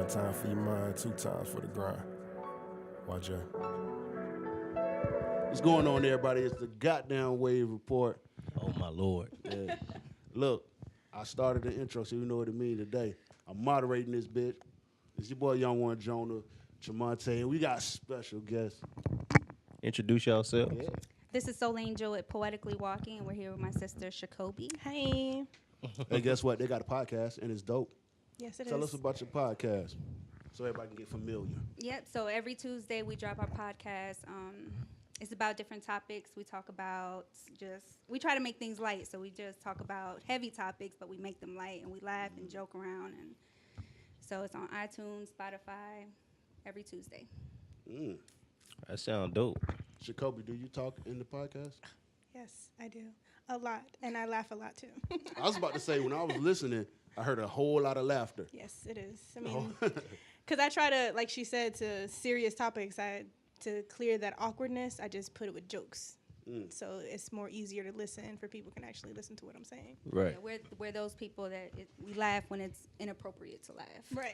time for your mind, 2 times for the grind. Watch out. What's going on, everybody? It's the goddamn Wave Report. Oh, my Lord. Yeah. Look, I started the intro, so you know what it means today. I'm moderating this bitch. It's your boy, Young One Jonah, Tremonte, and we got special guests. Introduce yourself. Yeah. This is Soul Angel at Poetically Walking, and we're here with my sister, Shakobi. Hi. Hey, guess what? They got a podcast, and it's dope. Yes, it is. Tell us about your podcast so everybody can get familiar. Yep, so every Tuesday we drop our podcast. It's about different topics. We talk about we try to make things light, so we just talk about heavy topics, but we make them light, and we laugh and joke around. And so it's on iTunes, Spotify, every Tuesday. That sound dope. Shakobi, do you talk in the podcast? Yes, I do. A lot. And I laugh a lot, too. I was about to say, when I was listening, I heard a whole lot of laughter. Yes, it is. I mean, because I try to, like she said, to serious topics, to clear that awkwardness, I just put it with jokes. So it's more easier to listen for people can actually listen to what I'm saying. Right. Yeah, we're those people that we laugh when it's inappropriate to laugh. Right.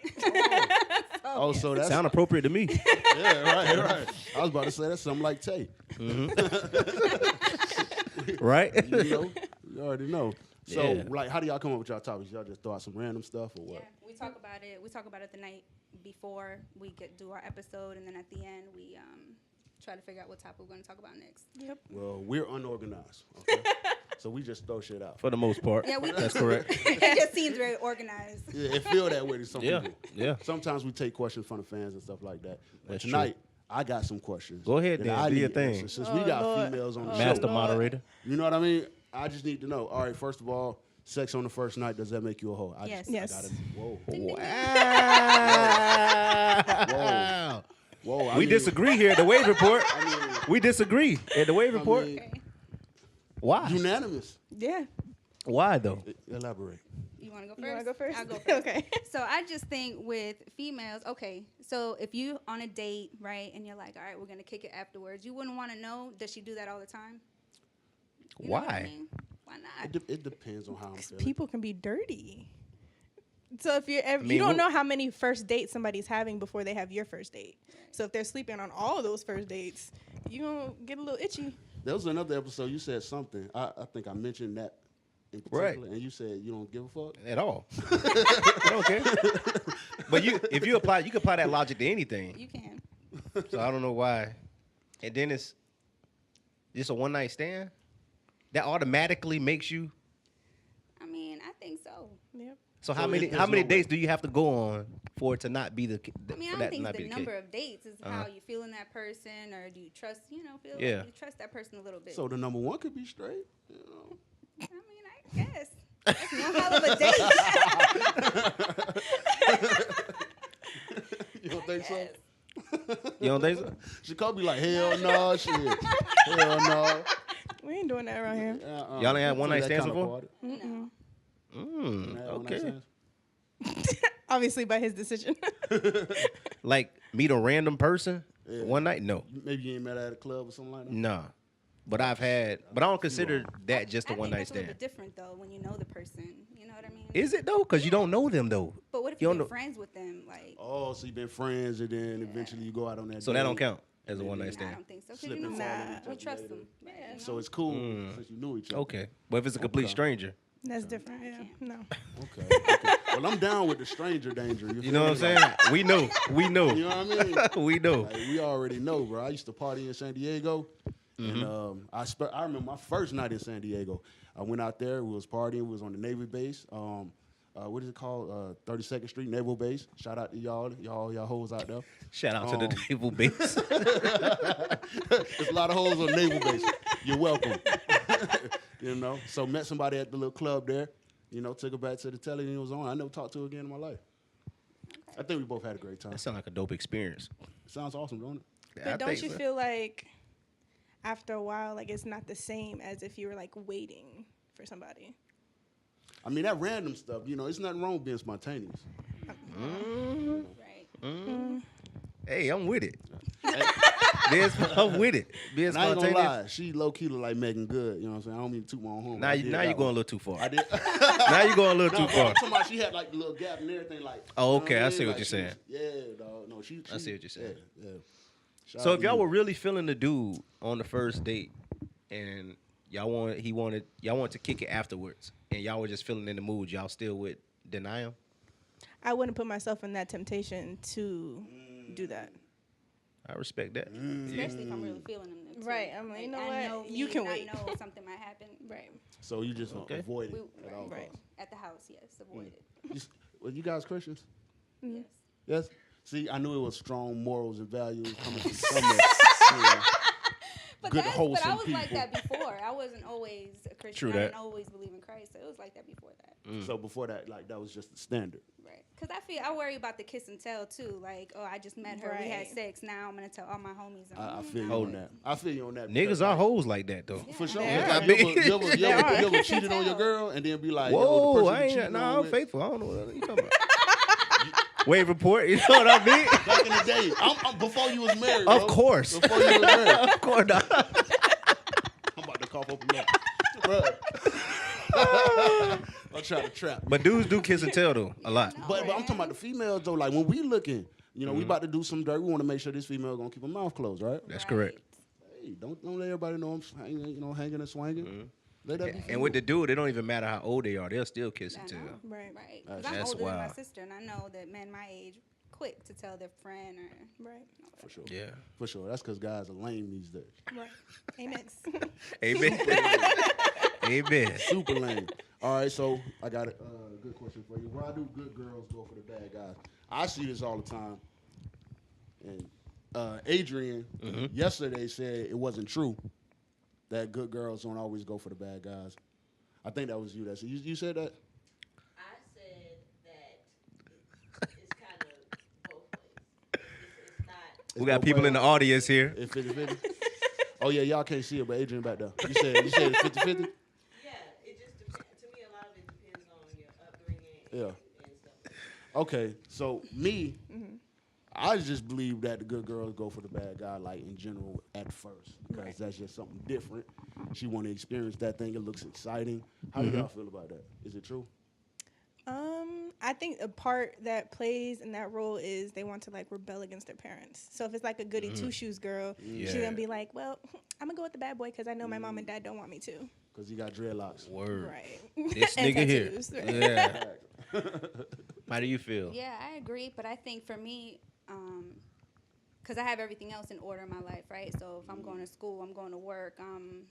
Oh, so that's Sound appropriate to me. yeah, right. I was about to say that's something like tape. Right? You already know. So, Yeah. like, how do y'all come up with y'all topics? Y'all just throw out some random stuff or what? Yeah, we talk about it. We talk about it the night before we do our episode, and then at the end we try to figure out what topic we're going to talk about next. Yep. Well, we're unorganized, okay? So we just throw shit out. For the most part. Yeah, That's correct. It just seems very organized. Yeah, it feel that way to some Yeah. people. Yeah. Sometimes we take questions from the fans and stuff like that. But That's tonight, I got some questions. Go ahead that then, I do your need thing. answers, since we got Lord. females on the Master show. moderator. You know what I mean? I just need to know. All right, first of all, sex on the first night, does that make you a hoe? Yes. Yes. Whoa. Wow. Whoa. I We mean, disagree here at the Wave Report. I mean, We disagree at the Wave Report. mean, Okay. Why? unanimous. Yeah. Why, though? Elaborate. You want to go first? You want to go first? I'll go first. Okay. So I just think with females, okay, so if you on a date, right, and you're like, all right, we're going to kick it afterwards, you wouldn't want to know, does she do that all the time? You know what I Why? mean? Why not? It depends on how I'm feeling. People can be dirty. So if you mean, you don't know how many first dates somebody's having before they have your first date. So if they're sleeping on all of those first dates, you're going to get a little itchy. There was another episode you said something. I think I mentioned that in particular, and you said you don't give a fuck. At all. I don't care. But you can apply that logic to anything. You can. So I don't know why. And then it's just a one night stand that automatically makes you. I mean, I think so. Yep. So how So many there's how many no dates do you have to go on for it to not be the? I mean, for I that don't to think not it's be the the number case? of dates. It's how you feel in that person, or do you trust, feel Yeah. like you trust that person a little bit. So the number one could be straight. You know. I mean, I guess. That's one hell of a date. You don't think so? You don't think so? Jacoby like, hell no, shit. Hell no. We ain't doing that around here. Y'all ain't had one night That stands kinda before? party. No. Ain't had one night Okay. stands? Obviously by his decision. Like meet a random person Yeah. one night? No, Maybe you ain't met at a club or something like that. nah. But I don't consider that just a I one think night that's a little stand. bit different, though, when you know the person. You know what I mean? Is it though? Because you don't know them though. But what if you you've don't been know? friends with them? Like, Oh, so you've been friends and then eventually you go out on that So date. that don't count as a Yeah. one night I stand. don't think so. 'Cause Slip you and know, fall on Nah. each you other trust later. them. Right, you know? So it's cool since you knew each other. Okay, but if it's a complete Okay. stranger, That's different. Yeah. No. Okay. Well, I'm down with the stranger danger. you know what I'm feel me? saying? We know, we know, You know what I mean? we know. Like, we already know, bro. I used to party in San Diego, and I remember my first night in San Diego. I went out there. We was partying. We was on the Navy base. What is it called? 32nd Street Naval Base. Shout out to y'all hoes out there. Shout out to the naval base. There's a lot of hoes on Naval Base. You're welcome. You know. So met somebody at the little club there. You know, took her back to the telly and it was on. I never talked to her again in my life. I think we both had a great time. That sounds like a dope experience. Sounds awesome, don't it? I But don't think you so. feel like after a while, like it's not the same as if you were like waiting for somebody? I mean, that random stuff, you know, it's nothing wrong with being spontaneous. Right. Hey, I'm with it. I'm with it. Being And I ain't gonna spontaneous. lie, she low key look like Megan Good. You know what I'm saying? I don't mean to toot my own horn. Now, I you, did now that you're going a one. little too far. I did. Now you're going a little No, too but I'm far. talking about she had like the little gap and everything. Like, Oh, you know okay, I mean? see what Like, you're she saying. was- Yeah, dog. No, she. I see what you're saying. Yeah. Shout So out if to y'all you. were really feeling the dude on the first date, and y'all wanted to kick it afterwards, and y'all were just feeling in the mood, y'all still would deny him? I wouldn't put myself in that temptation to do that. I respect that. Especially if I'm really feeling them. Too. Right, I'm like, you know I what? me You can and wait. I know something might happen. Right. So you just Okay. avoid We, it at all right. costs. At the house, yes, avoid it. Well, you guys Christians? Yes. Yes. See, I knew it was strong morals and values coming from somewhere. But, Good, but I wholesome was like people. that before. I wasn't always a Christian. True I that. didn't always believe in Christ. So it was like that before that. So before that, like that was just the standard. Right. Because I worry about the kiss and tell too. Like, oh, I just met her. We had Right. sex. Now I'm going to tell all my homies. I feel you no. on that. I feel you on that. Niggas because, are like, hoes like that though. For sure. They Like, are. you ever They are. cheated on your girl and then be like, yo, the Whoa, person I you ain't. cheating No, on I'm with- faithful. I don't know what you talking about. Wave report. You know what I mean? Back in the day, I'm before you was married. Of bro. course. Before you was married. Of course not. I'm about to cough open that. Bro. I'm trying to trap. But dudes do kiss and tell though a lot. No, But I'm man. talking about the females though. Like when we looking, you know, we about to do some dirt. We want to make sure this female gonna keep her mouth closed, right? That's correct. Hey, don't let everybody know I'm hanging and swinging. Let that be. And with the dude, it don't even matter how old they are; they'll still kiss I and tell. know. Right. Right. 'Cause That's I'm older than my wild. sister, and I know that men my age quick to tell their friend or Right. for sure. Yeah. For sure. That's because guys are lame these days. Right. Amen. Amen. Amen. Super lame. All right, so I got a good question for you. Why do good girls go for the bad guys? I see this all the time. And Adrian yesterday said it wasn't true that good girls don't always go for the bad guys. I think that was you that said. You said that? I said that it's kind of both ways. It's not. We got people in the audience here. It's 50-50? Oh, yeah, y'all can't see it, but Adrian back there. You said it's 50-50? Yeah, it just depends. To me, a lot of it depends on your upbringing Yeah. and stuff. Okay, so me, I just believe that the good girls go for the bad guy, like in general, at first, because that's just something different. She want to experience that thing. It looks exciting. How do y'all feel about that? Is it true? I think a part that plays in that role is they want to like rebel against their parents. So if it's like a goody two shoes girl, she's Yeah. gonna be like, well, I'm gonna go with the bad boy because I know my mom and dad don't want me to. Because he got dreadlocks. Word. Right. This And nigga here. tattoos, right. Yeah. How do you feel? Yeah, I agree, but I think for me, because I have everything else in order in my life, right? So if I'm going to school, I'm going to work, I'm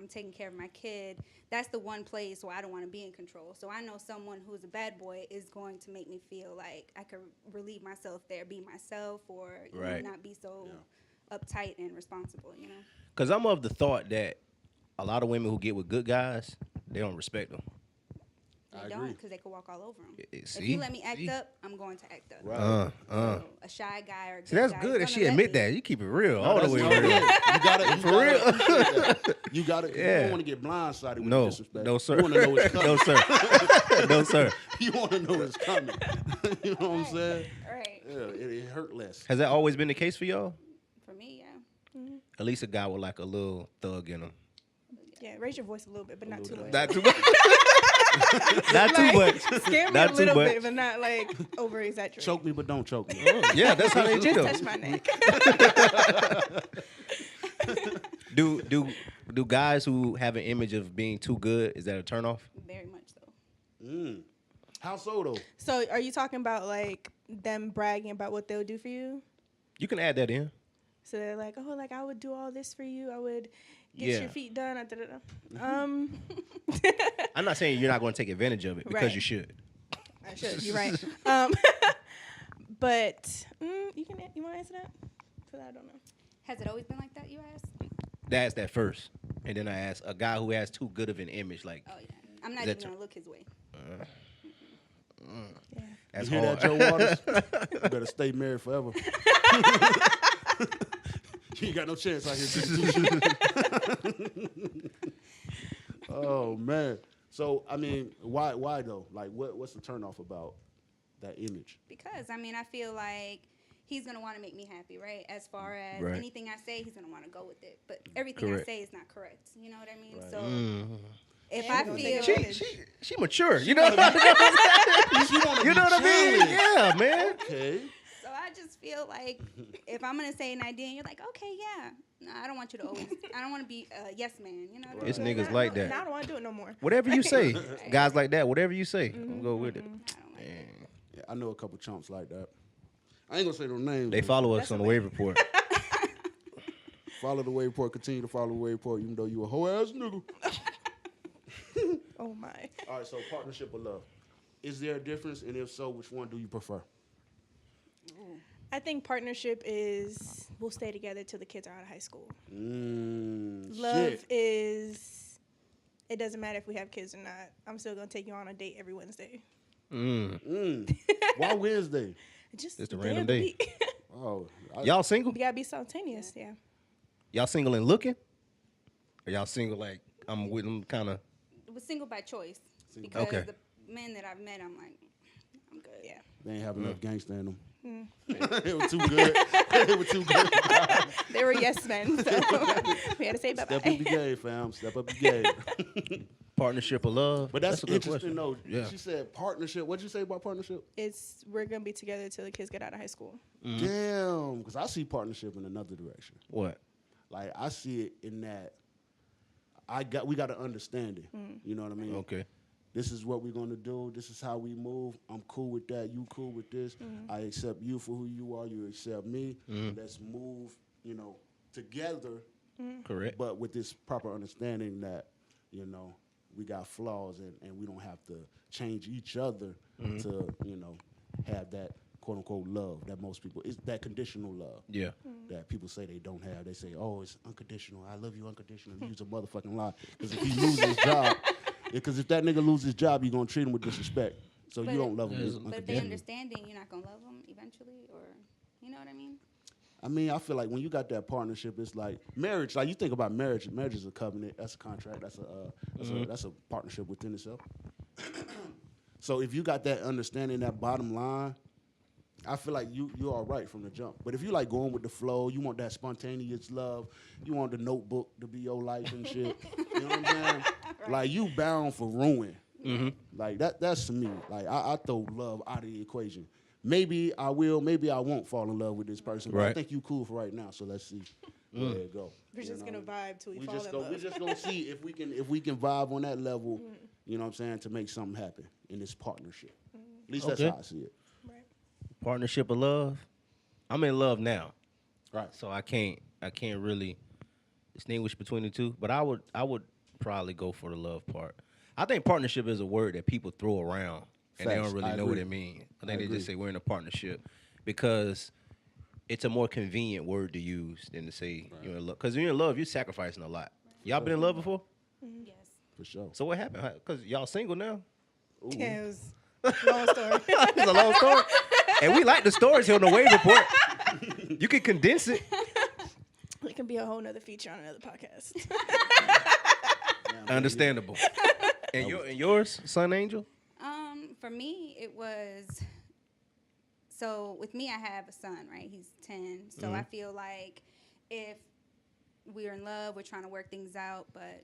taking care of my kid. That's the one place where I don't want to be in control. So I know someone who's a bad boy is going to make me feel like I could relieve myself there, be myself, or you know, Right. not be so uptight and responsible. You know. Because I'm of the thought that a lot of women who get with good guys, they don't respect them. They don't, because they could walk all over them. If See? you let me act See? up, I'm going to act up. Right. So a shy guy or a See, that's guy good is that she gonna let admit me. that. You keep it real, all the That's way no real. good. You gotta, For real. You gotta. You Yeah. don't want to get blindsided with No, disrespect. no, sir. You want to know it's coming. No, sir. No, sir. You want to know it's coming. You know what I'm saying? Right. Yeah, it hurt less. Has that always been the case for y'all? For me, yeah. At least a guy with like a little thug in him. Yeah, raise your voice a little bit, but not too much. Not too much. Not too much. Scare me Not a too little much. bit, but not like over exaggerate. Choke me, but don't choke me. Yeah, that's how they Just do. touch my neck. Do guys who have an image of being too good, is that a turnoff? Very much so. How so though? So are you talking about like them bragging about what they'll do for you? You can add that in. So they're like, oh, like I would do all this for you. I would get Yeah. your feet done. I'm not saying you're not going to take advantage of it because Right. you should. I should. You're right. But you want to answer that? For that, I don't know. Has it always been like that, you asked? That's that first. And then I asked a guy who has too good of an image, like, Oh, yeah. I'm not Is that even going to look his way. Yeah. that's You hear hard. that, Joe Waters? You better stay married forever. You ain't got no chance out here. Oh man. So I mean, why though? Like, what's the turnoff about that image? Because, I mean, I feel like he's gonna want to make me happy, right? As far as Right. anything I say, he's gonna want to go with it. But everything Correct. I say is not correct. You know what I mean? Right. So Mm. if Yeah, I we gonna feel take She mature. You know what I mean? She wanna You be know what I mean? chilling. Yeah, man. Okay. so, I just feel like if I'm gonna say an idea, and you're like, okay, yeah. No, I don't want you to always. I don't want to be a yes man. You know what I It's mean? niggas like that. Now I don't want to do it no more. Whatever you say, guys like that. Whatever you say, I'm go with it. I don't like it. Man. Yeah, I know a couple chumps like that. I ain't gonna say no names. They but follow us That's on the a wave report. follow the wave report. Continue to follow the wave report, even though you a hoe ass nigga. Oh my. All right, so partnership or love. Is there a difference, and if so, which one do you prefer? I think partnership is we'll stay together till the kids are out of high school. Love Shit. is it doesn't matter if we have kids or not. I'm still gonna take you on a date every Wednesday. Why Wednesday? Just It's a day random of the day. week. Oh, Y'all single? We gotta be spontaneous. Yeah. Y'all single and looking? Or y'all single like I'm with them kind of? It was single by choice Single. because Okay. the men that I've met, I'm like, I'm good. Yeah. they ain't have enough gangsta in them. Mm. It was too good. It was too good. They were yes men, so we had to say bye Step up bye. the game, fam. Step up the game. Partnership or love? But that's a good interesting, question. though. Yeah. She said partnership. What'd you say about partnership? We're gonna be together till the kids get out of high school. Damn, because I see partnership in another direction. What? Like I see it in that we got to understand it. You know what I mean? Okay. This is what we're gonna do. This is how we move. I'm cool with that. You cool with this. I accept you for who you are. You accept me. Let's move, together, Correct. but with this proper understanding that, we got flaws and we don't have to change each other to, have that quote unquote love that most people it's that conditional love. Yeah. That people say they don't have. They say, "Oh, it's unconditional. I love you unconditional." Use a motherfucking lie. Because if he loses his job, because if that nigga loses his job, you're gonna treat him with disrespect. So But you don't love him But But if they unconditionally. understanding, you're not gonna love them eventually, or you know what I mean? I mean, I feel like when you got that partnership, it's like marriage. Like you think about marriage. Marriage is a covenant. That's a contract. That's a partnership within itself. So if you got that understanding, that bottom line, I feel like you're all right from the jump. But if you like going with the flow, you want that spontaneous love, you want the notebook to be your life and shit. You know what I'm saying? Like you bound for ruin. Like that's to me. Like I throw love out of the equation. Maybe I will, maybe I won't fall in love with this person. But I Right. think you cool for right now. So let's see where it go. We're You just know? gonna vibe till we We fall just in go. love. We just gonna see if we can vibe on that level. You know what I'm saying, to make something happen in this partnership. At least that's Okay. how I see it. Right. Partnership or love? I'm in love now, Right. so I can't really distinguish between the two. But I would probably go for the love part. I think partnership is a word that people throw around and they Facts. don't really I know what agree. it means. I I think they agree. just say we're in a partnership because it's a more convenient word to use than to say you're in love. Because you're in love, you're sacrificing a lot. Y'all been in love before? Yes. For sure. So what happened? Because y'all single now? Yeah, it was a long story. It's a long story. And we like the stories here on the Wave Report. You can condense it. It can be a whole nother feature on another podcast. Understandable. And yours, Son Angel? For me, it was. So with me, I have a son, right? He's 10. So I feel like if we're in love, we're trying to work things out, but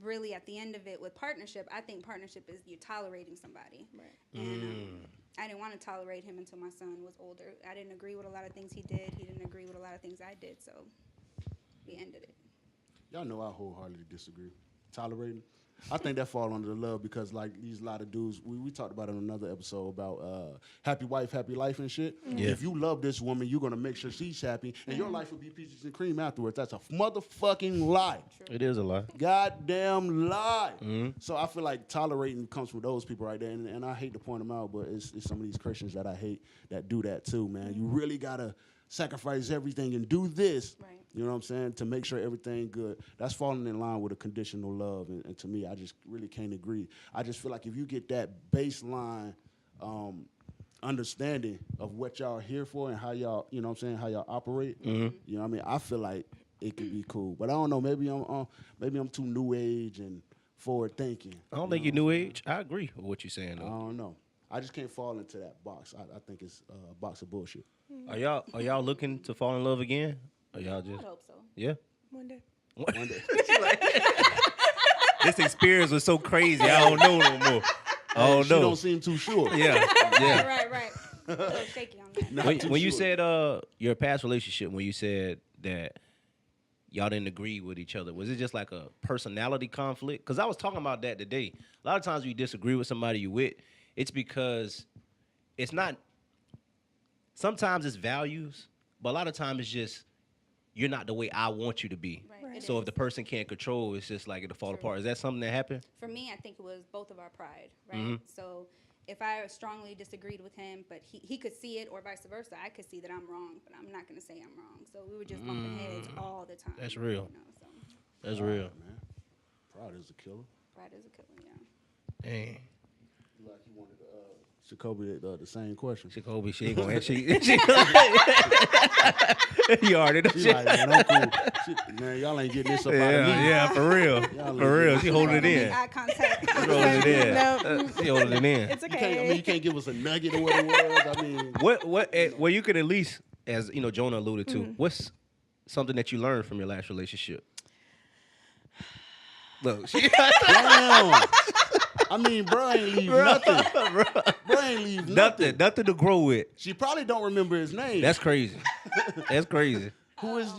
really at the end of it with partnership, I think partnership is you tolerating somebody. Right. And I didn't want to tolerate him until my son was older. I didn't agree with a lot of things he did. He didn't agree with a lot of things I did. So we ended it. Y'all know I wholeheartedly disagree. Tolerating. I think that fall under the love because like these lot of dudes, we talked about it in another episode about happy wife, happy life and shit. Yeah. If you love this woman, you're gonna make sure she's happy and your life will be peaches and cream afterwards. That's a motherfucking lie. It is a lie. Goddamn lie. So I feel like tolerating comes from those people right there. And I hate to point them out, but it's some of these Christians that I hate that do that too, man. You really gotta sacrifice everything and do this. Right. You know what I'm saying? To make sure everything good. That's falling in line with a conditional love. And to me, I just really can't agree. I just feel like if you get that baseline understanding of what y'all are here for and how y'all, you know what I'm saying, how y'all operate, you know what I mean? I feel like it could be cool. But I don't know, maybe I'm too new age and forward thinking. I don't think you're new age. I agree with what you're saying, I though. don't know. I just can't fall into that box. I think it's a box of bullshit. Are y'all looking to fall in love again? Or y'all I just would hope so. yeah? One day. One day. This experience was so crazy. I don't know no more. I don't She know. don't seem too sure. Yeah, yeah. Right. A little shaky on that. Not When, too when you sure. said your past relationship, when you said that y'all didn't agree with each other, was it just like a personality conflict? Because I was talking about that today. A lot of times when you disagree with somebody you with, it's because it's not. Sometimes it's values, but a lot of times it's just you're not the way I want you to be. Right. So if the person can't control, it's just like it'll fall apart. Is that something that happened? For me, I think it was both of our pride, right? Mm-hmm. So if I strongly disagreed with him, but he could see it, or vice versa, I could see that I'm wrong, but I'm not going to say I'm wrong. So we were just bumping heads all the time. That's real. So That's Pride, real. man. Pride is a killer. pride is a killer, yeah. Dang. Like he wanted Jacoby the same question. Jacoby, she ain't gonna answer. You already know. She like, man, I'm cool. Man, y'all ain't getting this up out of me. Yeah, for real. Y'all For real. ain't She holding it Make in. eye contact. She holding it in. No. She holding it in. It's You okay. can't, I mean, you can't give us a nugget of what it was. I mean, Well, you could at least, as you know, Jonah alluded to, what's something that you learned from your last relationship? Look, she damn. I mean, bro ain't leave nothing. Bro ain't leave nothing. nothing to grow with. She probably don't remember his name. That's crazy. That's crazy. Who is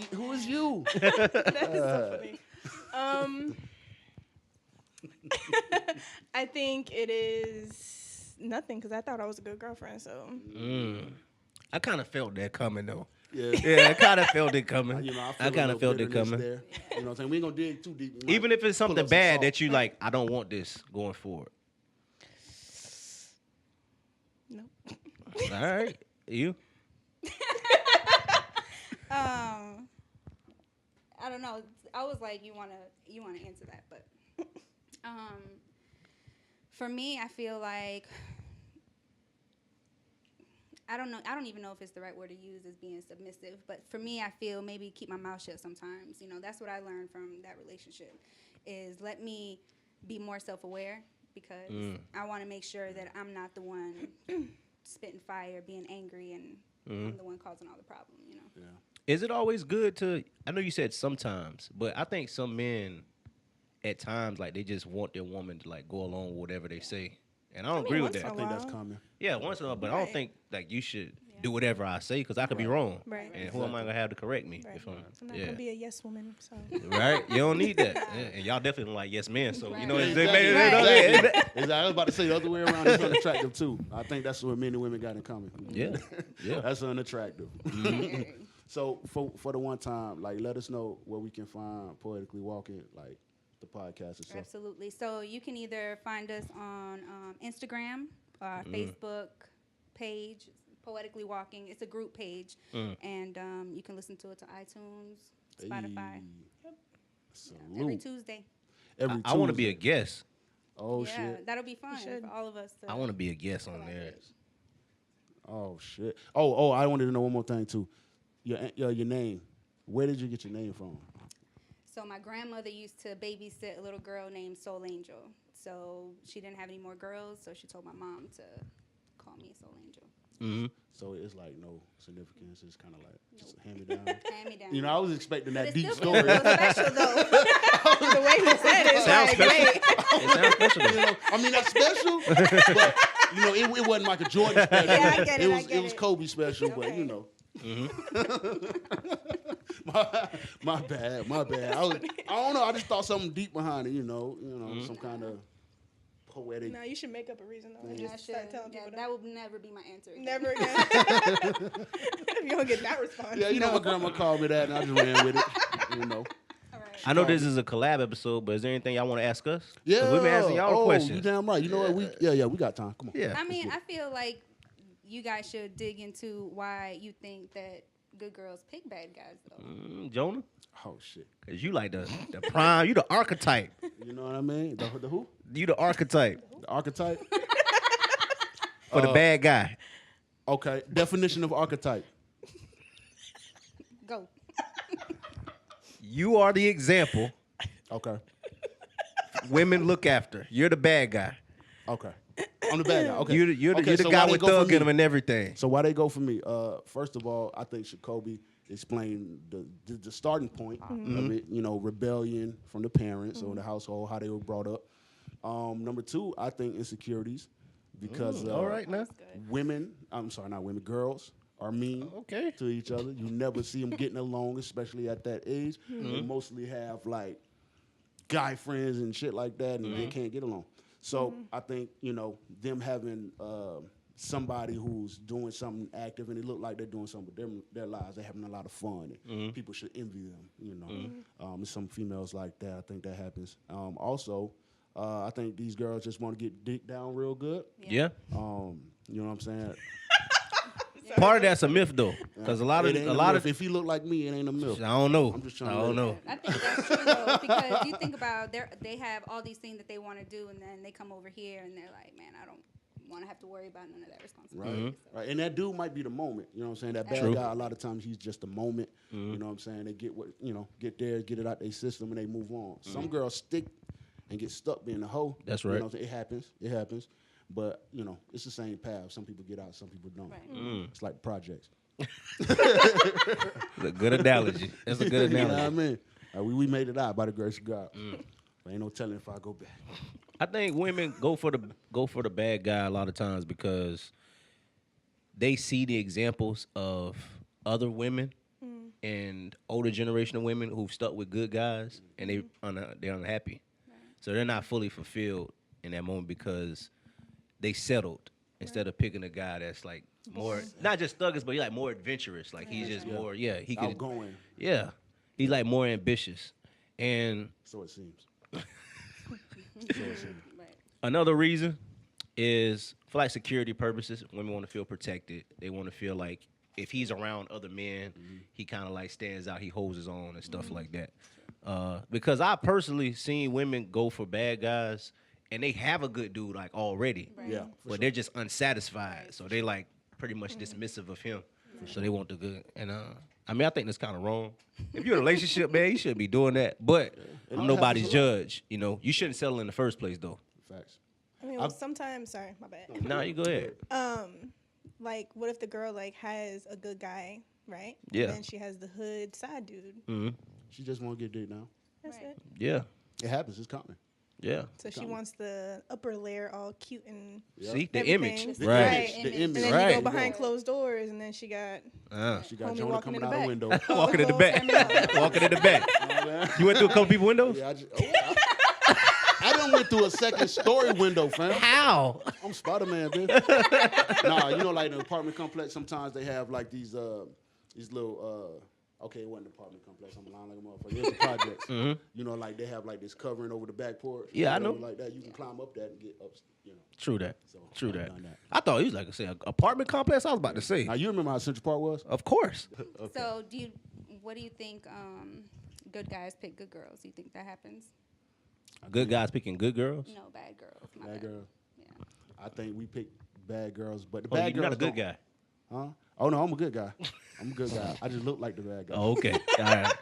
you? That is so funny. I think it is nothing because I thought I was a good girlfriend. So I kind of felt that coming though. Yeah. Yeah, I kind of felt it coming. You know, I, I kind of felt it coming. There. You know what I'm saying? We ain't gonna dig too deep. We Even might if it's pull something up some bad salt. that you like, I don't want this going forward. no. All right, you. I don't know. I was like, you wanna answer that, but for me, I feel like I don't know. I don't even know if it's the right word to use as being submissive, but for me, I feel maybe keep my mouth shut sometimes. You know, that's what I learned from that relationship. Is let me be more self-aware because I want to make sure that I'm not the one spitting fire, being angry, and I'm the one causing all the problem. You know. Yeah. Is it always good to? I know you said sometimes, but I think some men, at times, like they just want their woman to like go along with whatever they say, and I don't agree with once that. I think that's Wow. common. Yeah, once in a while, but I don't Right. think like you should do whatever I say because I could be wrong. Right. And who am I gonna have to correct me Right. if I'm? I'm not Yeah. gonna be a yes woman. So Right? You don't need that. Yeah. And y'all definitely don't like yes men, so you know Right. it's Exactly. exactly. I was about to say the other way around is unattractive too. I think that's what men and women got in common. Yeah. Yeah. That's unattractive. So for the one time, like let us know where we can find Poetically Walking, like the podcast itself. Absolutely. So you can either find us on Instagram, Facebook page, Poetically Walking. It's a group page, and you can listen to it to iTunes, Spotify. Hey. Every Salute. Tuesday. Every I want to be a Tuesday. guest. Oh yeah, shit. that'll be fun should. for all of us. I want to be a guest on there. Oh shit. Oh, I wanted to know one more thing too. Your name. Where did you get your name from? So my grandmother used to babysit a little girl named Soul Angel. So she didn't have any more girls, so she told my mom to call me Soul Angel. Mm-hmm. So it's like no significance. It's kind of like just hand me down. Hand me down. You know, I was expecting But that it deep still story. feels special though. the way he said it, it's Sounds like, special. wait. It sounds special. You know, I mean that's special, but you know, it wasn't Michael Jordan special. Yeah, I get it, I get It was it. Kobe special, but Okay. you know. my bad. I don't know. I just thought something deep behind it. You know, some kind of poetic. No, you should make up a reason though. And Yeah, I just should. start telling Yeah, people that would never be my answer. Again. never again. If you don't get that response. Yeah, you know, no. my grandma called me that, and I just ran with it. You know. All right. I know this is a collab episode, but is there anything y'all want to ask us? 'Cause Yeah, we've been asking y'all you questions. damn right. You know what? We got time. Come on. Yeah. I mean, I feel like you guys should dig into why you think that good girls pick bad guys, though. Jonah, Oh shit. cause you like the prime, you the archetype. You know what I mean? The who? You the archetype The archetype. for the bad guy. Okay. Definition of archetype. Go. You are the example Okay. women look after. You're the bad guy. Okay. I'm the bad guy. Okay. You're Okay, the so guy why they with go for thug in me? him and everything. So why they go for me? First of all, I think Jacoby explained the starting point of it. You know, rebellion from the parents or the household, how they were brought up. Number two, I think insecurities because All right now. women, I'm sorry, not women, girls are mean Okay. to each other. You never see them getting along, especially at that age. They mostly have like guy friends and shit like that, and they can't get along. So I think, you know, them having somebody who's doing something active and it look like they're doing something with their lives, they're having a lot of fun, and people should envy them, you know. There's some females like that. I think that happens. Also, I think these girls just want to get dick down real good. Yeah. You know what I'm saying? Part of that's a myth though, because a lot It ain't of myth. If he look like me, it ain't a milk. I don't know. I'm just trying I to don't let it- know. I think that's true though, because you think about they have all these things that they want to do, and then they come over here and they're like, man, I don't want to have to worry about none of that responsibility. Right. So. Right. And that dude might be the moment. You know what I'm saying? That bad True. guy, a lot of times he's just a moment. You know what I'm saying? They get what, you know, get there, get it out their system, and they move on. Some girls stick and get stuck being a hoe. That's You right. know what I'm saying? It happens. It happens. But, you know, it's the same path. Some people get out, some people don't. Right. It's like projects. That's a good analogy. That's a good You know what I analogy. mean? We made it out by the grace of God. But ain't no telling if I go back. I think women go for the bad guy a lot of times because they see the examples of other women and older generation of women who've stuck with good guys and they're unhappy. So they're not fully fulfilled in that moment because they settled instead of picking a guy that's like more not just thuggish, but he's like more adventurous. Like he's just more he can Outgoing, yeah. He's like more ambitious. And so it seems. So it seems. Right. another reason is for like security purposes. Women want to feel protected. They want to feel like if he's around other men, he kind of like stands out. He holds his own and stuff like that. Because I personally seen women go for bad guys and they have a good dude like already, Right. Yeah. but they're just unsatisfied. So they like pretty much dismissive of him. So they want the good. And I mean, I think that's kind of wrong. If you're in a relationship, man, you shouldn't be doing that. But I'm nobody's happens a lot. judge. You know, you shouldn't settle in the first place though. Facts. I mean, well, sometimes, sorry, my bad. No, you go ahead. Like, what if the girl like has a good guy, right? Yeah. And then she has the hood side dude. Hmm. She just want to get dick now. That's Right. it. Yeah, It happens. It's common. yeah. So she wants the upper layer all cute and Yeah. See the everything. image, The right? image. The Image. image. and then Right. you go behind closed doors, and then she got She got Homie Jonah walking in coming the out the back. window. Walking in the back, walking in the back. You went through a couple people windows. Yeah, I done went through a second story window, fam. How? I'm Spider-Man, bitch. Nah, you know, like in an apartment complex, sometimes they have like these little okay, it wasn't an apartment complex. I'm lying like a motherfucker. It's the projects. You know, like they have like this covering over the back porch. Yeah, I You know. Like that, you can climb up that and get up. You know. True that. So, True I've that. done that. I thought he was like I say apartment complex. I was about to say, Now you remember how Central Park was? of course. So what do you think? Good guys pick good girls. Do you think that happens? Good guys picking good girls. No, bad girls. My Bad girl. Yeah. I think we pick bad girls, but the Oh, bad you're girls not a good don't- guy. Huh? Oh no, I'm a good guy. I'm a good guy. I just look like the bad guy. Oh, okay. All right.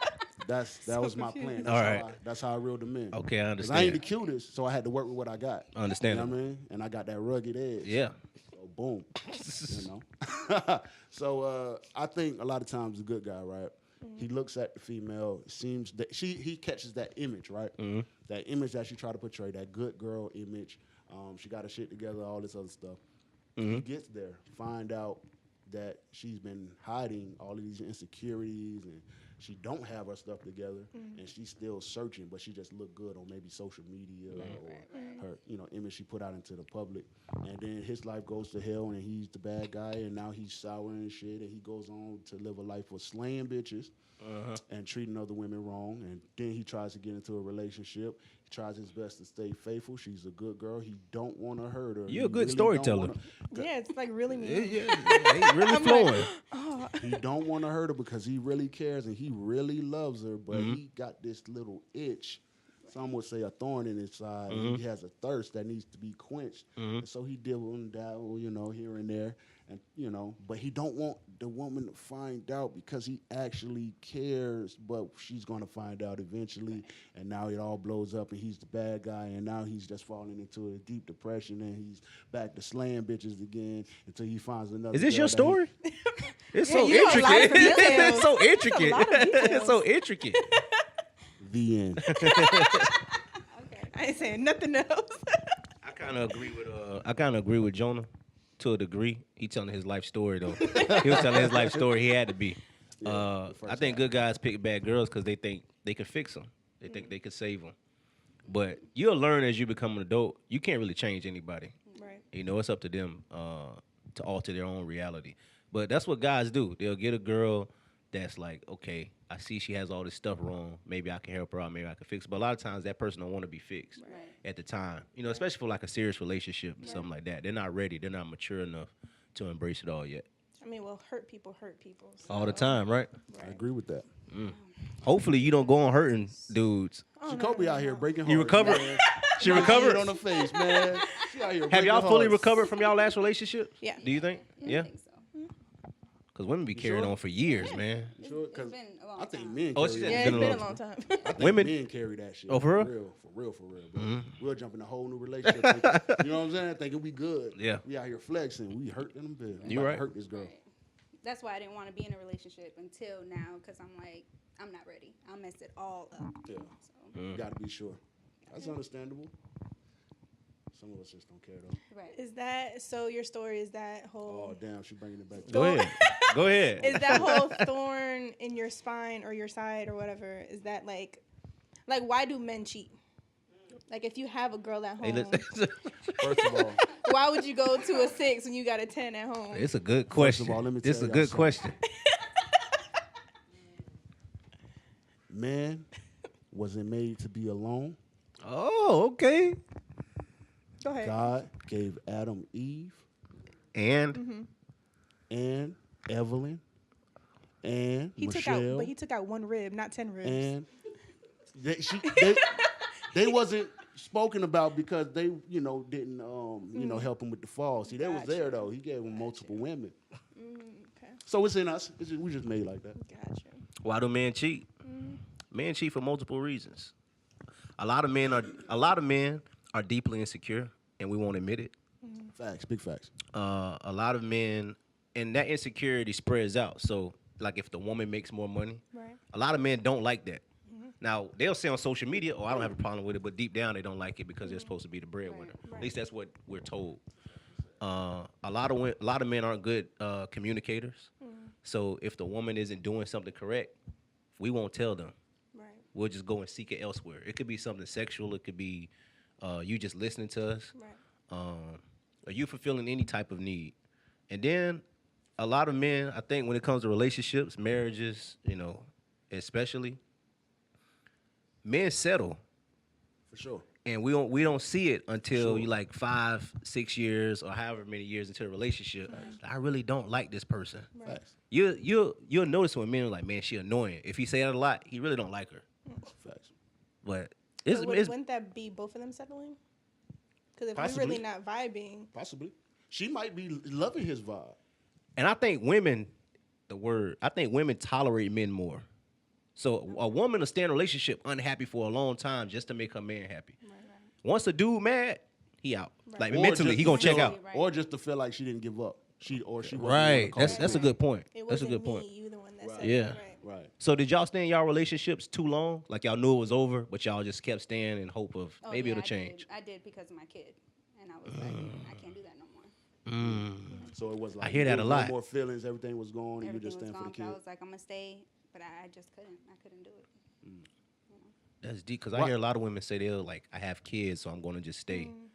That was my plan. That's All right. That's how I reeled them in. Okay, I 'Cause I ain't the understand. cutest, so I had to work with what I got. Understandable. You know what I mean? And I got that rugged edge. Yeah. So boom. You know. So I think a lot of times the good guy, right? He looks at the female. Seems that he catches that image, right? That image that she try to portray, that good girl image. She got her shit together, all this other stuff. He gets there, find out that she's been hiding all of these insecurities and she don't have her stuff together and she's still searching, but she just look good on maybe social media or her, image she put out into the public. And then his life goes to hell and he's the bad guy and now he's sour and shit and he goes on to live a life of slaying bitches and treating other women wrong. And then he tries to get into a relationship. He tries his best to stay faithful. She's a good girl. He don't want to hurt her. You're a He good really don't storyteller. wanna- yeah, it's like really Yeah, mean. yeah. He's really flowing. He don't want to hurt her because he really cares and he really loves her, but he got this little itch. Some would say a thorn in his side. And he has a thirst that needs to be quenched. And so he dibble and dabble, here and there. and but he don't want the woman to find out because he actually cares, but she's gonna find out eventually, and now it all blows up, and he's the bad guy, and now he's just falling into a deep depression, and he's back to slaying bitches again until he finds another. Is this girl your that story? It's so you know a lot of intricate. details. It's so intricate. lot of details. It's so intricate. The end. I ain't saying nothing else. I kind of agree with Jonah to a degree. He telling his life story though. He was telling his life story. He had to be. Yeah, I think good guys pick bad girls because they think they can fix them. They think they can save them. But you'll learn as you become an adult. You can't really change anybody. Right. It's up to them to alter their own reality. But that's what guys do. They'll get a girl that's like, okay, I see she has all this stuff wrong. Maybe I can help her out. Maybe I can fix it. But a lot of times that person don't want to be fixed at the time. Especially for like a serious relationship or something like that. They're not ready. They're not mature enough to embrace it all yet. I mean, well, hurt people. So. All the time, right? I agree with that. Hopefully you don't go on hurting dudes. Jacoby out here breaking hearts. You recovered? Man. She Knock recovered? it on the face, man. She out here Have breaking y'all fully hearts. recovered from y'all last relationship? Yeah. Do you think? I think so. Because women be carrying sure? on for years, man. You sure? It's 'Cause been a long I think time. men Oh, carry it's that. Yeah, been it's a been long a long time. I think Women- men carry that shit. Oh, for real? For real, bro. We'll jump in a whole new relationship. Thinking, you know what I'm saying? Thinking we good. Yeah. We out here flexing. We hurting them bit. You right. Hurt this girl. Right. That's why I didn't want to be in a relationship until now, because I'm like, I'm not ready. I'll mess it all up. Yeah. So, You got to be sure. That's understandable. Some of us just don't care though. right. Is that so? Your story is that Oh whole? damn, she bringing it back. To Go ahead. Go ahead. Is that whole thorn in your spine or your side or whatever? Is that like why do men cheat? Like if you have a girl at Hey, home, listen. First of all, why would you go to a 6 when you got a 10 at home? It's a good question. of all, let me This is tell a y'all good something. question. man wasn't made to be alone. Oh, okay. Go ahead. God gave Adam, Eve, And and Evelyn, and He Michelle, took out one rib, not 10 ribs. and they wasn't spoken about because they didn't help him with the fall. See, they was there though. He gave him multiple women. Okay, So it's in us. We just made like that. gotcha. why do men cheat? Men cheat for multiple reasons. A lot of men are deeply insecure, and we won't admit it. Facts, big facts. A lot of men, and that insecurity spreads out. So, like, if the woman makes more money, Right. a lot of men don't like that. Now, they'll say on social media, "Oh, I don't have a problem with it," but deep down, they don't like it because they're supposed to be the breadwinner. At least that's what we're told. A lot of men aren't good communicators. So, if the woman isn't doing something correct, we won't tell them. Right. We'll just go and seek it elsewhere. It could be something sexual. It could be you just listening to us. Right. Or you fulfilling any type of need. And then a lot of men, I think when it comes to relationships, marriages, especially, men settle. For sure. And we don't see it until you like 5-6 years or however many years into a relationship. I really don't like this person. Facts. You'll notice when men are like, man, she annoying. If he say that a lot, he really don't like her. Facts. But So wouldn't that be both of them settling? Because if Possibly. we're really not vibing, Possibly. She might be loving his vibe. and I think women tolerate men more. So a woman will stay in a relationship unhappy for a long time just to make her man happy. Once a dude mad, he out. Like Or mentally, just he to gonna check feel- out. Right. Or just to feel like she didn't give up. She wasn't Right. gonna That's a call good point. it That's a wasn't good me, point. you the one that Right. said Yeah. it, right? Right. So did y'all stay in y'all relationships too long? Like y'all knew it was over, but y'all just kept staying in hope of Oh, maybe yeah, it'll change. I did because of my kid, and I was like, I can't do that no more. So it was like I hear that there a was lot. No more feelings. Everything was gone, and you Everything just was stand for gone. the So I kid. was like, I'm gonna stay, but I just couldn't. I couldn't do it. That's deep because I What- hear a lot of women say they're like, I have kids, so I'm gonna just stay. Mm.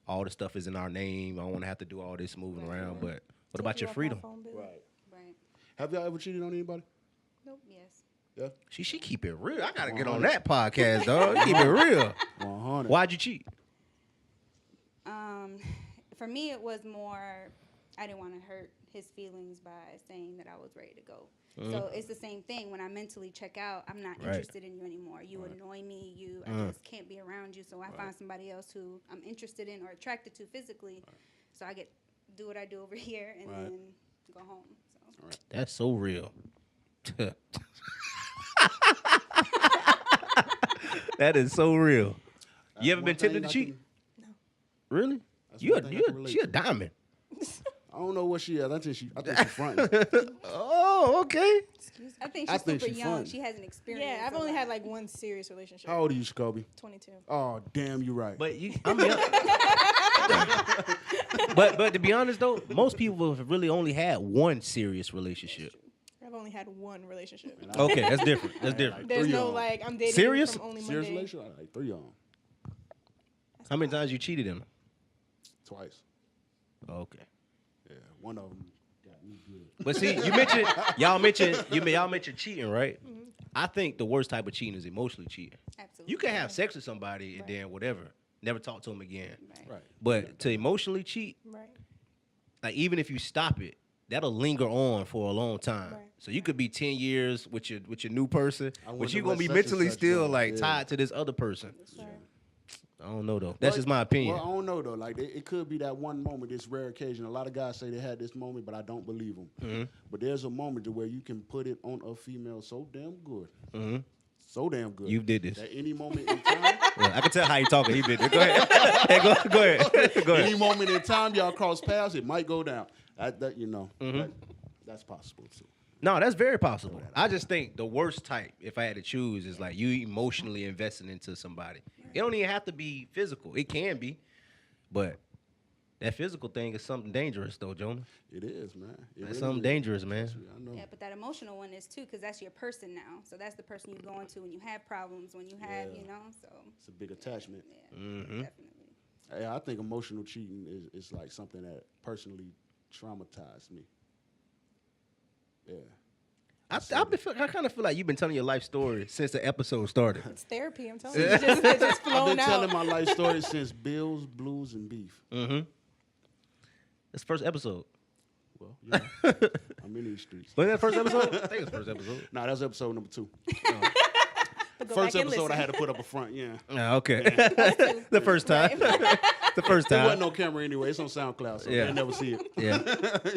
All the stuff is in our name. I don't want to have to do all this moving around. But what Take about you your off my freedom? phone bill. Right. Right. Have y'all ever cheated on anybody? Yes. Yeah. She keep it real. I gotta get on that podcast, dog. Keep it real. 100. Why'd you cheat? For me, it was more, I didn't want to hurt his feelings by saying that I was ready to go. So it's the same thing. When I mentally check out, I'm not Right. interested in you anymore. You annoy me. I just can't be around you. So I find somebody else who I'm interested in or attracted to physically. So I get do what I do over here, and Right. then go home. So. That's so real. That is so real. That's You ever one been tempted thing to I cheat? can- Really? That's You one a, thing I you can a, relate she a to. diamond. I don't know what she is. I think she fronting. Oh, okay. I think I she's think super she young. fun. She hasn't experienced. Yeah, I've a only lot. had like one serious relationship. How old are you, Jacoby? 22. Oh, damn, you right. But you, I mean, but to be honest though, most people have really only had one serious relationship. I've only had one relationship. Okay, that's different. That's I had, different. There's three no on. like I'm dating Serious? from only Serious Monday. relationship? I had like 3 on. How many times you cheated in them? Twice. Okay. Yeah, one of them got me good. But see, y'all mentioned cheating, right? I think the worst type of cheating is emotionally cheating. Absolutely. You can have sex with somebody and then whatever, never talk to them again. Right. Right. But to emotionally cheat, Right. like even if you stop it, that'll linger on for a long time. Right. So you could be 10 years with your new person, I but wonder you're gonna what be such and mentally such still doing. like Yeah. tied to this other person. Right. I don't know though. That's just my opinion. Well, I don't know though. Like it could be that one moment, this rare occasion. A lot of guys say they had this moment, but I don't believe them. Mm-hmm. But there's a moment to where you can put it on a female so damn good, so damn good. You did this. At any moment in time, Well, I can tell how you talking. He been there. Go ahead. Hey, go ahead. Go any ahead. moment in time, y'all cross paths, it might go down. Mm-hmm. That's possible too. No, that's very possible. I just think the worst type, if I had to choose, is like you emotionally investing into somebody. It don't even have to be physical. It can be, but that physical thing is something dangerous, though, Jonah. It is, man. It That's really something is. dangerous, man. I know. Yeah, but that emotional one is too, because that's your person now. So that's the person you go into when you have problems, when you have, Yeah. you know. So It's a big attachment. yeah, Mm-hmm. definitely. Yeah, I think emotional cheating is like something that personally traumatized me. Yeah. I kind of feel like you've been telling your life story since the episode started. It's therapy. I'm telling you. It's just I've been flowing out. telling my life story since Bills, Blues, and Beef. Mm-hmm. That's the first episode. Well, yeah, I'm in these streets. Was that the first episode? I think it's the first episode. Nah, that's episode number 2. But go First back and episode, I listen. had to put up a front. Yeah, Ah, okay. The first time. The first there wasn't time. no camera anyway. It's on SoundCloud, so Yeah. they never see it. Yeah.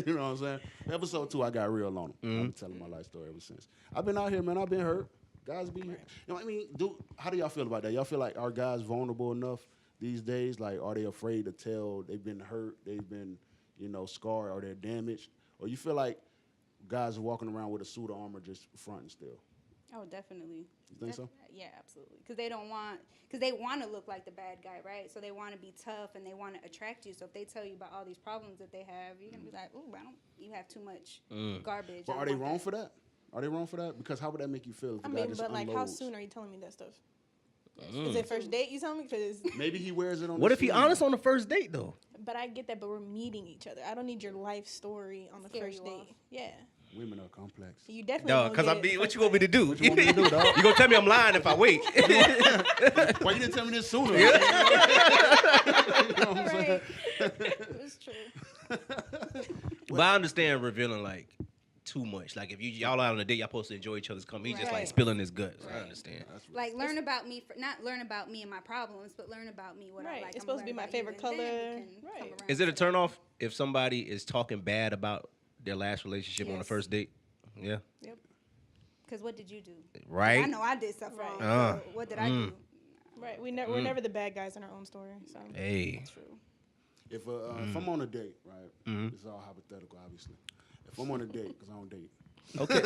You know what I'm saying? Episode 2, I got real on them. I've been telling my life story ever since. I've been out here, man. I've been hurt. Guys be, you know what I mean? How do y'all feel about that? Y'all feel like are guys vulnerable enough these days? Like, are they afraid to tell they've been hurt, they've been, scarred, or they're damaged? Or you feel like guys are walking around with a suit of armor just fronting still? Oh, definitely. You think so? Yeah, absolutely. Because they want to look like the bad guy, right? So they want to be tough and they want to attract you. So if they tell you about all these problems that they have, you're gonna be like, "Ooh, you have too much garbage." But are they wrong for that? Are they wrong for that? Because how would that make you feel if I the guy mean, just but like, how unloads? soon are you telling me that stuff? Is it first date? You tell me? Because, Maybe he wears it on. What the if he sleeve. honest on the first date though? but I get that. But we're meeting each other. I don't need your life story on the Scare first you off. date. Yeah, Women are complex. you definitely. No, won't because get I it mean, what first you want me to night. do? What you want me to do, dog? You gonna tell me I'm lying if I wait? Why you didn't tell me this sooner? Right. It's true. But I understand revealing like too much. Like if y'all out on a date, y'all supposed to enjoy each other's company. He's just like Right. spilling his guts. I understand. Like learn about me, not learn about me and my problems, but learn about me. What I Right. like. It's I'ma supposed to be learn my about you, favorite and then we color. can come Right. around Is it a to that. turnoff if somebody is talking bad about their last relationship on the Yes. first date? Yeah. Yep. Because what did you do? Right. I know I did stuff wrong. Uh, so what did I do? Right. We're never the bad guys in our own story. So Hey. True. If I'm on a date, right? This is all hypothetical, obviously. If I'm on a date, because I don't date. Okay. You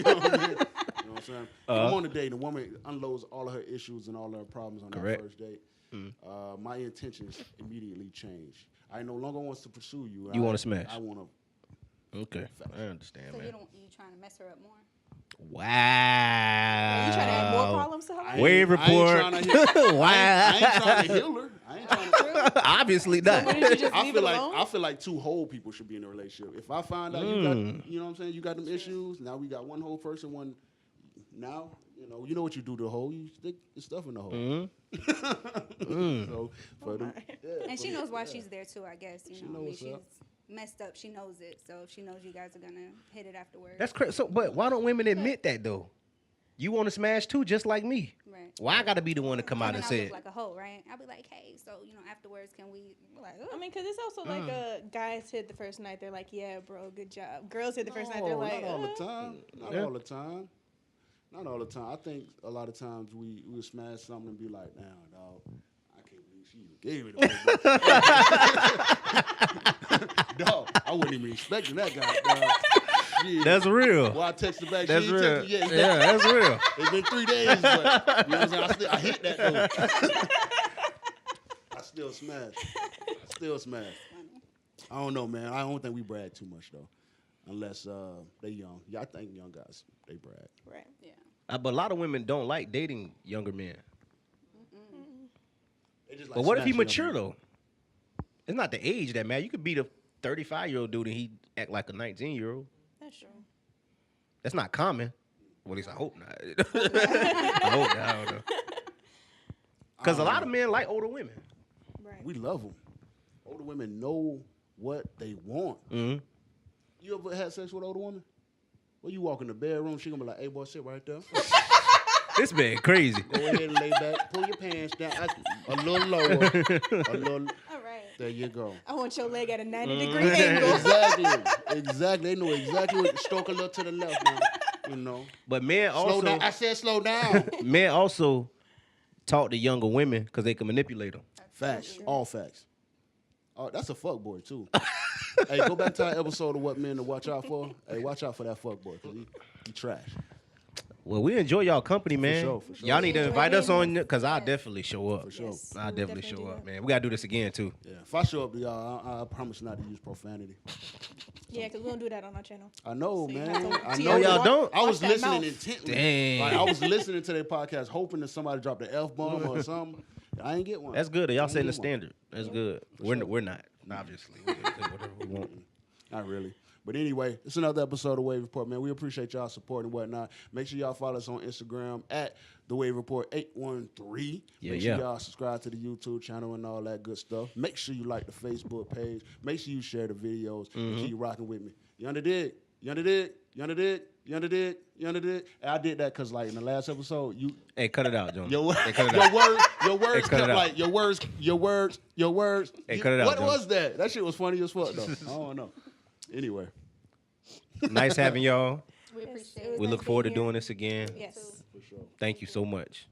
know what I mean? You know what I'm saying? If I'm on a date, the woman unloads all of her issues and all of her problems on Correct. that first date. My intentions immediately change. I no longer want to pursue you. You wanna smash. I want to. Okay. I understand, So man. you trying to mess her up more? Wow. are you trying to add more problems to her life? Wave report. I ain't trying to Wow. heal her. I ain't trying to. Obviously not. Wouldn't you just I leave feel it like alone? two whole people should be in a relationship. If I find out you got, you know what I'm saying, you got them issues. Now we got one whole person. Now you know what you do to the hole. You stick your stuff in the hole. So for them, And she knows why she's there too. I guess She you know. know I mean, what's she's up. messed up. She knows it. So if she knows you guys are gonna hit it afterwards. That's crazy. So, but why don't women admit that though? You want to smash too, just like me. right. Why I gotta be the one to come out And and I say look it? like a hoe, right? I'll be like, hey, so afterwards, can we like? I mean, because it's also like guys hit the first night, they're like, yeah, bro, good job. Girls hit the first night, they're like, not all the time. Not Yeah. all the time. Not all the time. I think a lot of times we smash something and be like, damn, dog, I can't believe she even gave it away. Dog, I wasn't even expecting that guy. Dog. Yeah. That's real. Well, I texted back. That's she ain't real. texted yet. Yeah, that's real. It's been 3 days, but you know what I'm saying? I hit that though. I still smash. I don't know, man. I don't think we brag too much though, unless they young. Yeah, I think young guys they brag. right. Yeah. But a lot of women don't like dating younger men. They just like But what if he smashing mature them. though? It's not the age that matters. You could be the 35-year-old dude and he act like a 19-year-old. That's true. That's not common. Well, at least I hope not. I hope not. I don't know. Because a lot of men like older women. Right. We love them. Older women know what they want. Mm-hmm. You ever had sex with an older woman? Well, you walk in the bedroom, she gonna be like, "Hey, boy, sit right there. This man crazy. Go ahead and lay back. Pull your pants down a little lower. A little. All right. There you go. I want your leg at a 90-degree angle. Exactly. They know exactly what to stroke a little to the left, man. You know. But men Slow also, down. I said slow down. men also talk to younger women because they can manipulate them. Facts. All facts. Oh, that's a fuck boy too. Hey, go back to our episode of what men to watch out for. Hey, watch out for that fuck boy because he trash. Well, we enjoy y'all company, man. sure. Y'all need to Yeah. invite us on because I'll definitely show up. For sure. Yes. I'll We will definitely show do up, that. man. We gotta do this again too. Yeah. If I show up to y'all, I promise not to use profanity. Yeah, because we don't do that on our channel. I know, So you man. have to- I so you know. have to y'all watch- don't? I was watch that listening mouth. intently. Dang. Like, I was listening to their podcast, hoping that somebody dropped the F bomb or something. I ain't get one. That's good. I Y'all ain't setting the get one. standard. That's good. We're not, obviously. We can do whatever we want. Not really. But anyway, it's another episode of Wave Report, man. We appreciate y'all support and whatnot. Make sure y'all follow us on Instagram at The Wave Report 813. Make sure y'all subscribe to the YouTube channel and all that good stuff. Make sure you like the Facebook page. Make sure you share the videos and keep rocking with me. You underdig? You underdig? You underdig? You underdig? You underdig? And I did that because, like, in the last episode, you... Hey, cut it out, John. Your, Hey, cut it out. your words cut it kept out. like your words. Hey, cut it out, What John. was that? That shit was funny as fuck though. I don't know. Anyway, Nice having y'all. We appreciate it it. was We nice look forward to being here. doing this again. Yes. for sure. Thank you so much.